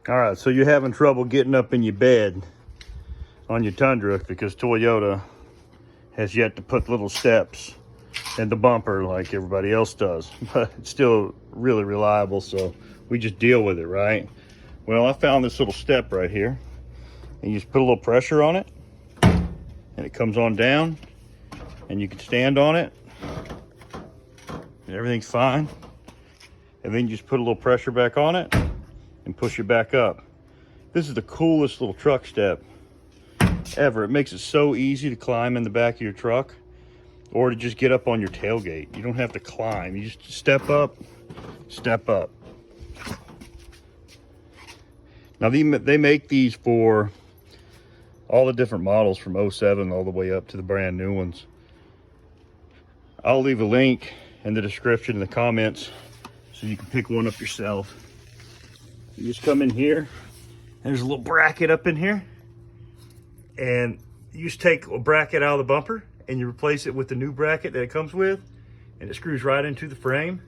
All right, so you're having trouble getting up in your bed on your Tundra because Toyota has yet to put little steps in the bumper like everybody else does, but it's still really reliable, so we just deal with it, right? Well, I found this little step right here, and you just put a little pressure on it, and it comes on down, and you can stand on it, and everything's fine. And then you just put a little pressure back on it and push it back up. This is the coolest little truck step ever. It makes it so easy to climb in the back of your truck or to just get up on your tailgate. You don't have to climb. You just step up, step up. Now they make these for all the different models from 07 all the way up to the brand new ones. I'll leave a link in the description in the comments so you can pick one up yourself. You just come in here, there's a little bracket up in here, and you just take a bracket out of the bumper and you replace it with the new bracket that it comes with, and it screws right into the frame.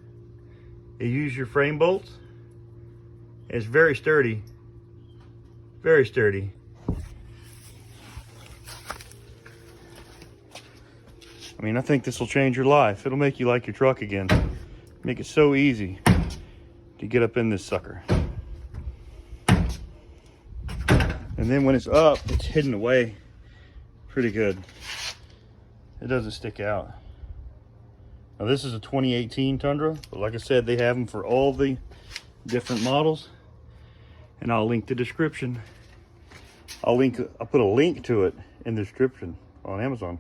You use your frame bolts, and it's very sturdy, very sturdy. I mean, I think this will change your life. It'll make you like your truck again. Make it so easy to get up in this sucker. And then when it's up, it's hidden away pretty good. It doesn't stick out. Now this is a 2018 Tundra, but like I said, they have them for all the different models. And I'll link the description. I'll put a link to it in the description on Amazon.